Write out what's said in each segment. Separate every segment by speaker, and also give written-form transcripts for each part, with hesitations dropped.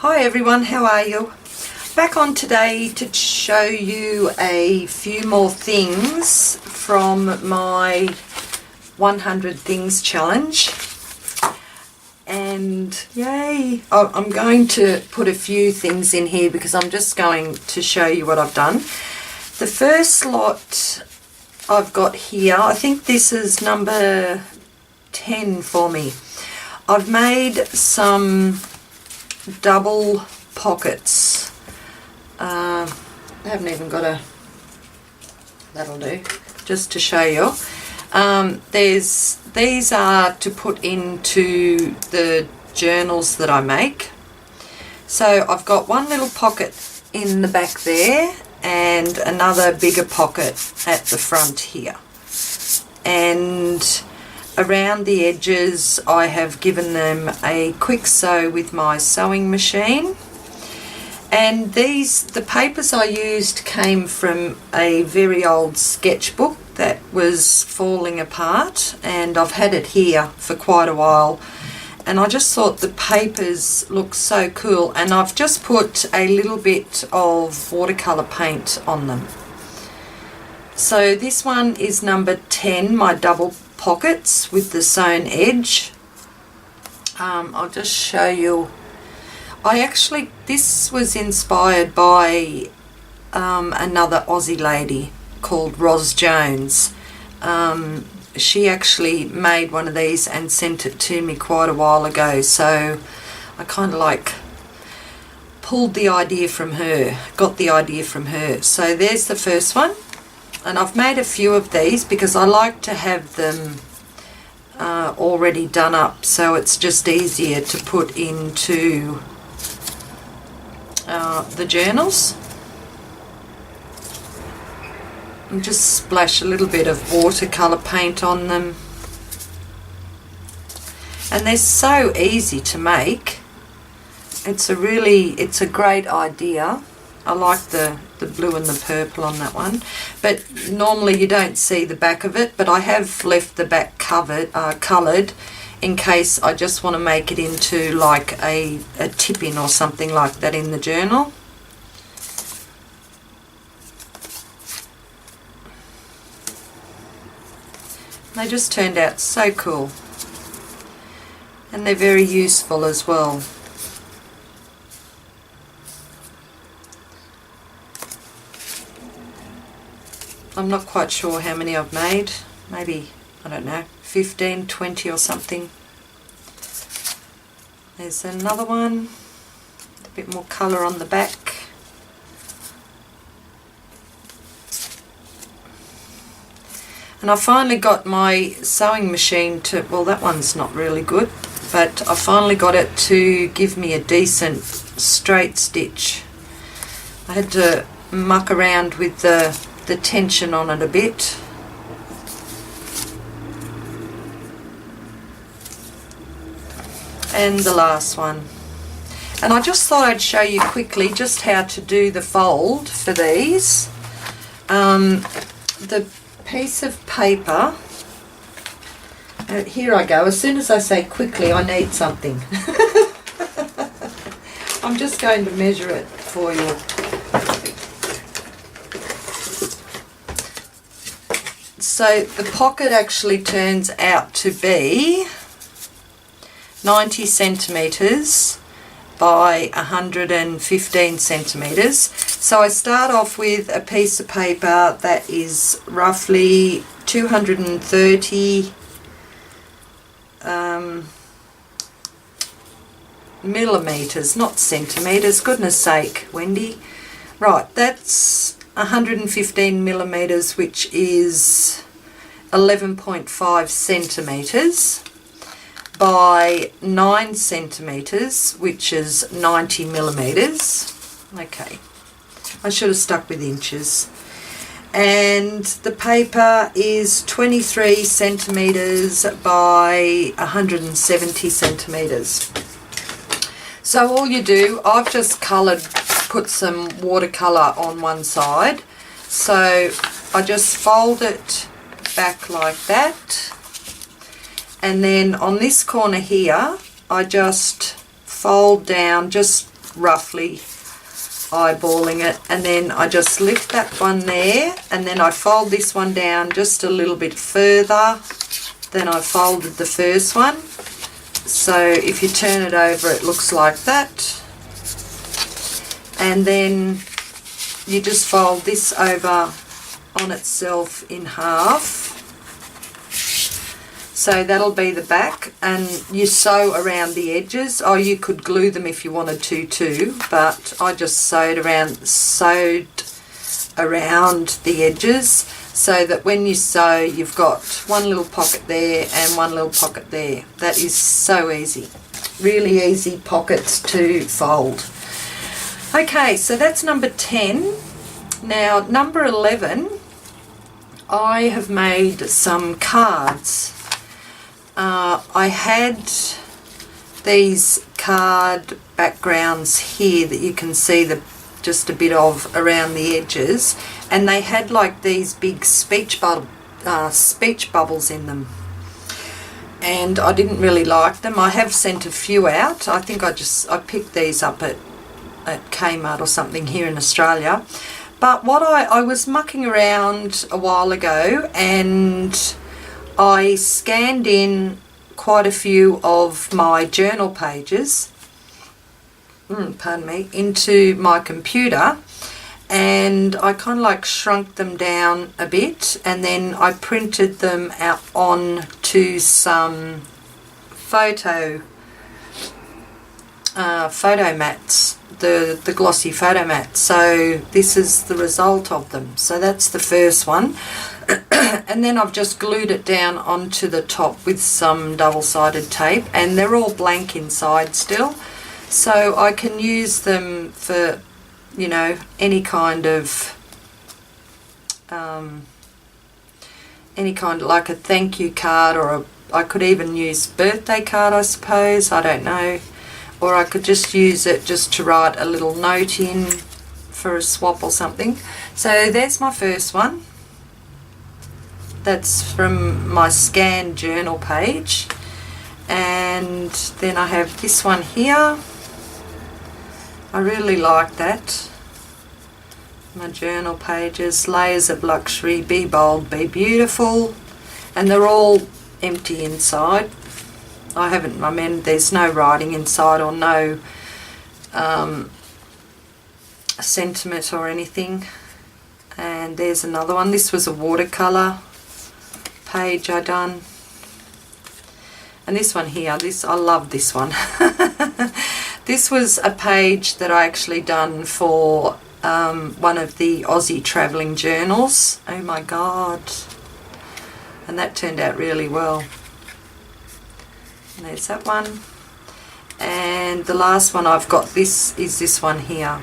Speaker 1: Hi everyone, how are you? Back on today to show you a few more things from my 100 Things Challenge. And yay! I'm going to put a few things in here because I'm just going to show you what I've done. The first lot I've got here, I think this is number 10 for me. I've made some double pockets. I haven't even got a, that'll do, just to show you. These are to put into the journals that I make. So I've got one little pocket in the back there and another bigger pocket at the front here. And around the edges I have given them a quick sew with my sewing machine. And the papers I used came from a very old sketchbook that was falling apart, and I've had it here for quite a while, and I just thought the papers look so cool, and I've just put a little bit of watercolour paint on them. So this one is number 10, my double pockets with the sewn edge. I'll just show you. This was inspired by another Aussie lady called Ros Jones. She actually made one of these and sent it to me quite a while ago, so I kind of like pulled the idea from her, got the idea from her. So there's the first one, and I've made a few of these because I like to have them already done up, so it's just easier to put into the journals. And just splash a little bit of watercolour paint on them. And they're so easy to make. It's a great idea. I like the blue and the purple on that one. But normally you don't see the back of it, but I have left the back coloured in case I just want to make it into like a tip-in or something like that in the journal. They just turned out so cool, and they're very useful as well. I'm not quite sure how many I've made, maybe, I don't know, 15, 20 or something. There's another one, a bit more colour on the back. And I finally got my sewing machine to, well, that one's not really good, but I finally got it to give me a decent straight stitch. I had to muck around with the tension on it a bit. And the last one. And I just thought I'd show you quickly just how to do the fold for these. The piece of paper, here I go, as soon as I say quickly I need something. I'm just going to measure it for you. So the pocket actually turns out to be 90 centimetres by 115 centimetres. So I start off with a piece of paper that is roughly 230 millimetres, not centimetres, goodness sake, Wendy. Right, that's 115 millimetres, which is 11.5 centimetres. By 9 centimetres, which is 90 millimetres. Okay, I should have stuck with inches. And the paper is 23 centimetres by 170 centimetres. So all you do, I've just put some watercolour on one side. So I just fold it back like that. And then on this corner here, I just fold down just roughly eyeballing it, and then I just lift that one there, and then I fold this one down just a little bit further than I folded the first one. So if you turn it over, it looks like that, and then you just fold this over on itself in half. So that'll be the back, and you sew around the edges. Oh, you could glue them if you wanted to too, but I just sewed around the edges, so that when you sew, you've got one little pocket there and one little pocket there. That is so easy. Really easy pockets to fold. Okay, so that's number 10. Now, number 11, I have made some cards. I had these card backgrounds here that you can see just a bit of around the edges, and they had like these big speech bubbles in them, and I didn't really like them. I have sent a few out. I think I picked these up at Kmart or something here in Australia. But what I was mucking around a while ago, and I scanned in quite a few of my journal pages, into my computer, and I kind of like shrunk them down a bit, and then I printed them out onto some photo mats, the glossy photo mats. So this is the result of them. So that's the first one. And then I've just glued it down onto the top with some double-sided tape, and they're all blank inside still, so I can use them for, you know, any kind of like a thank you card, or I could even use birthday card, I suppose, I don't know, or I could just use it just to write a little note in for a swap or something. So there's my first one. That's from my scanned journal page. And then I have this one here. I really like that. My journal pages, layers of luxury, be bold, be beautiful. And they're all empty inside. I mean, there's no writing inside, or no sentiment or anything. And there's another one. This was a watercolour page I done, and this one here, I love this one. This was a page that I actually done for one of the Aussie travelling journals. Oh my god, and that turned out really well. And there's that one, and the last one I've got is this one here.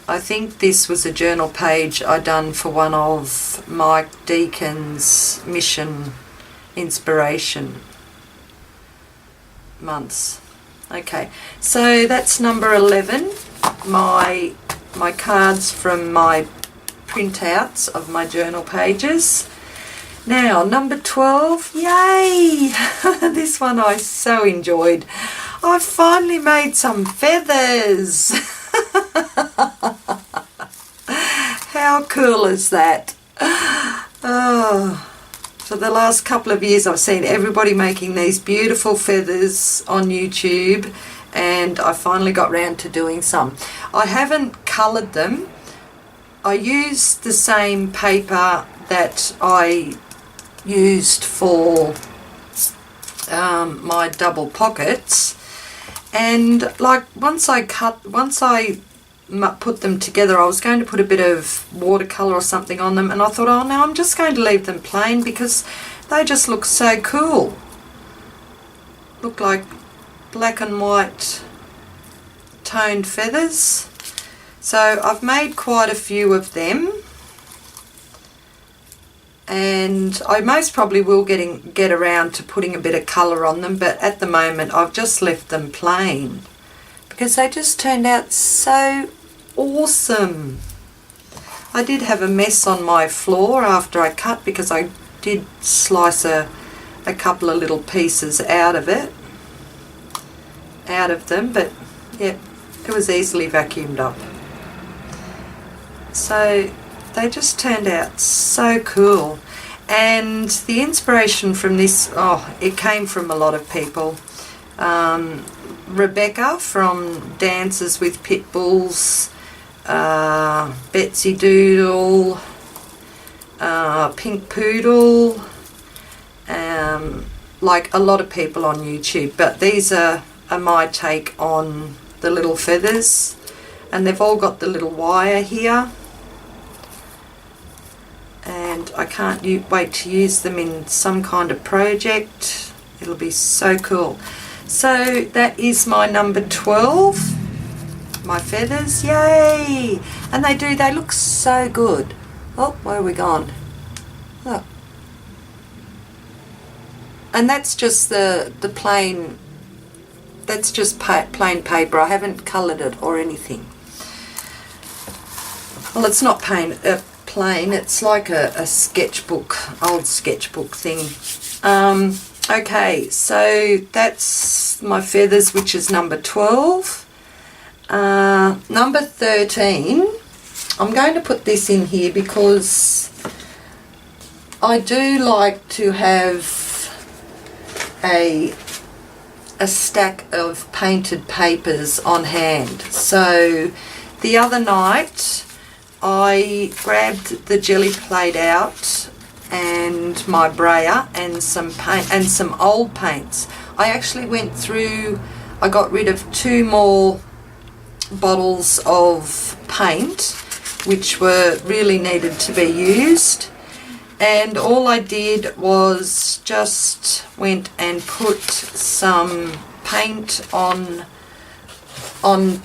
Speaker 1: I think this was a journal page I done for one of Mike Deacon's mission inspiration months. Okay, so that's number 11, my cards from my printouts of my journal pages. Now, number 12, yay! This one I so enjoyed. I finally made some feathers. How cool is that? Oh, for the last couple of years I've seen everybody making these beautiful feathers on YouTube, and I finally got round to doing some. I haven't coloured them. I used the same paper that I used for my double pockets, and like once I put them together, I was going to put a bit of watercolour or something on them, and I thought, oh no, I'm just going to leave them plain because they just look so cool. Look like black and white toned feathers. So I've made quite a few of them, and I most probably will get around to putting a bit of colour on them, but at the moment I've just left them plain because they just turned out so awesome. I did have a mess on my floor after I cut because I did slice a couple of little pieces out of them, but yeah, It was easily vacuumed up. So they just turned out so cool. And the inspiration from this, it came from a lot of people. Rebecca from Dances with Pit Bulls, Betsy Doodle, Pink Poodle, like a lot of people on YouTube. But these are my take on the little feathers, and they've all got the little wire here. And I can't wait to use them in some kind of project. It'll be so cool. So that is my number 12. My feathers, yay! And they look so good. Oh, where are we gone? Look. And that's just the plain, that's just plain paper. I haven't coloured it or anything. Well, it's not plain, it's like a sketchbook, old sketchbook thing. Okay, so that's my feathers, which is number 12. Number 13, I'm going to put this in here because I do like to have a stack of painted papers on hand. So the other night I grabbed the jelly plate out and my brayer and some paint and some old paints. I actually went through, I got rid of 2 more bottles of paint which were really needed to be used, and all I did was just went and put some paint on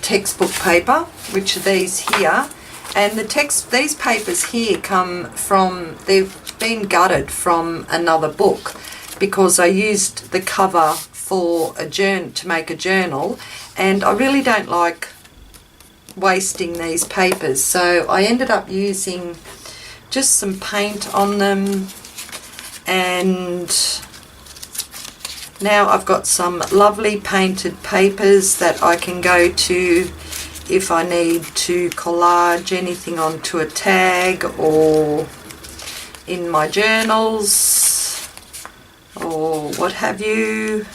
Speaker 1: textbook paper, which are these here. And these papers here come from, they've been gutted from another book because I used the cover for to make a journal, and I really don't like wasting these papers. So I ended up using just some paint on them, and now I've got some lovely painted papers that I can go to if I need to collage anything onto a tag or in my journals or what have you.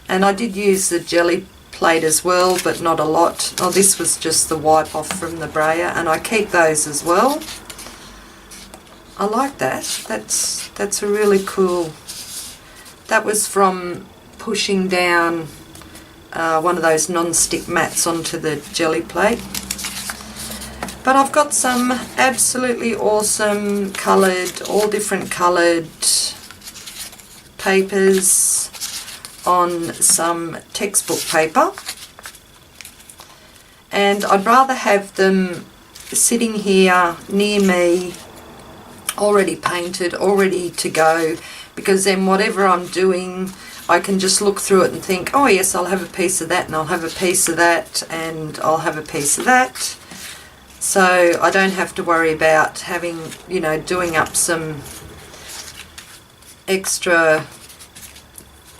Speaker 1: And I did use the jelly plate as well, but not a lot. Oh, this was just the wipe off from the brayer, and I keep those as well. I like that. That's a really cool. That was from pushing down one of those non-stick mats onto the jelly plate. But I've got some absolutely awesome coloured, all different coloured papers on some textbook paper, and I'd rather have them sitting here near me already painted, all ready to go, because then whatever I'm doing I can just look through it and think, oh yes, I'll have a piece of that, and I'll have a piece of that, and I'll have a piece of that. So I don't have to worry about having, you know, doing up some extra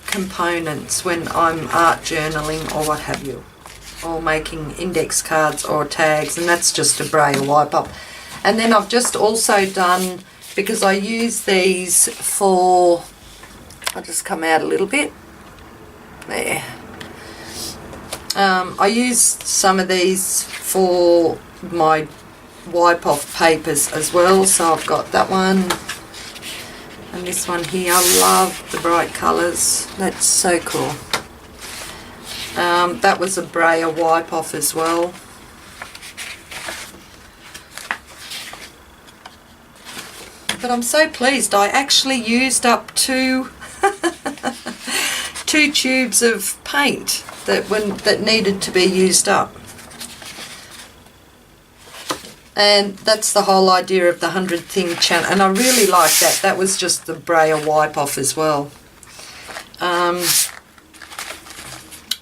Speaker 1: components when I'm art journaling or what have you, or making index cards or tags, and that's just a brayer wipe up. And then I've just also done, because I use these for, I'll just come out a little bit there, I used some of these for my wipe off papers as well. So I've got that one and this one here. I love the bright colours, that's so cool. That was a brayer wipe off as well. But I'm so pleased, I actually used up two tubes of paint that needed to be used up. And that's the whole idea of the 100 thing challenge, and I really like that. That was just the brayer wipe off as well.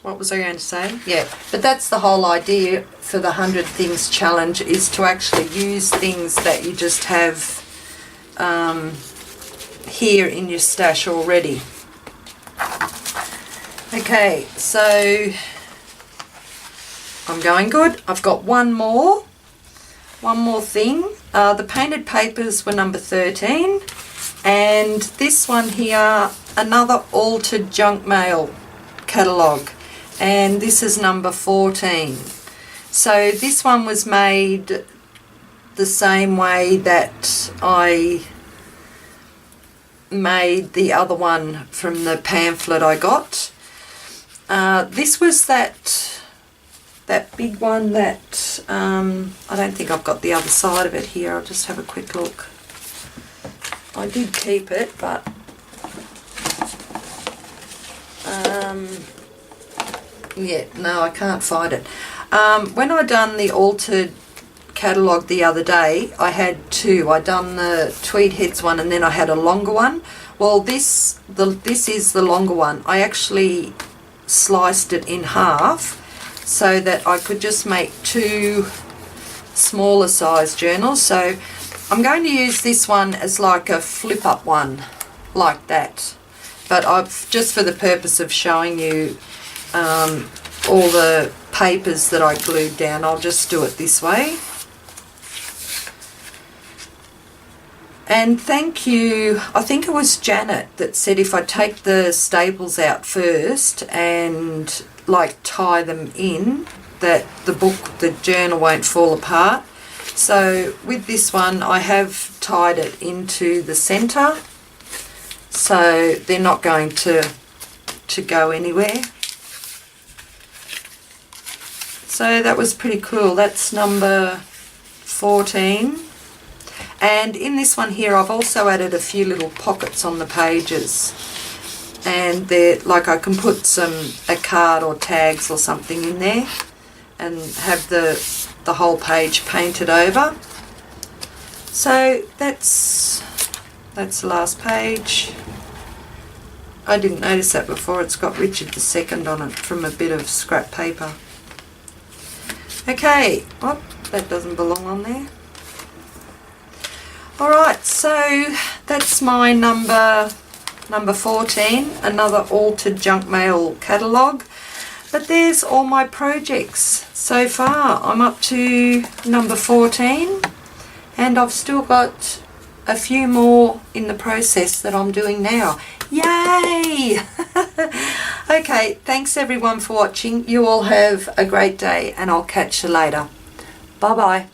Speaker 1: What was I going to say? Yeah, but that's the whole idea for the 100 things challenge, is to actually use things that you just have here in your stash already. Okay, so I'm going good. I've got one more thing. The painted papers were number 13, and this one here, another altered junk mail catalogue, and this is number 14. So this one was made the same way that I made the other one from the pamphlet I got. This was that big one that I don't think I've got the other side of it here. I'll just have a quick look. I did keep it, but yeah, no, I can't find it. When I done the altered catalogue the other day, I had two. I done the Tweed Heads one, and then I had a longer one. Well, this is the longer one. I actually sliced it in half so that I could just make two smaller size journals. So I'm going to use this one as like a flip up one, like that. But I've just for the purpose of showing you all the papers that I glued down, I'll just do it this way. And thank you, I think it was Janet that said if I take the staples out first and like tie them in, that the journal won't fall apart. So with this one I have tied it into the centre, so they're not going to go anywhere. So that was pretty cool. That's number 14. And in this one here I've also added a few little pockets on the pages, and they're like I can put a card or tags or something in there and have the whole page painted over. So that's the last page. I didn't notice that before. It's got Richard II on it from a bit of scrap paper. Okay, oh, that doesn't belong on there. Alright, so that's my number 14, another altered junk mail catalogue. But there's all my projects so far. I'm up to number 14, and I've still got a few more in the process that I'm doing now. Yay! Okay, thanks everyone for watching. You all have a great day, and I'll catch you later. Bye bye.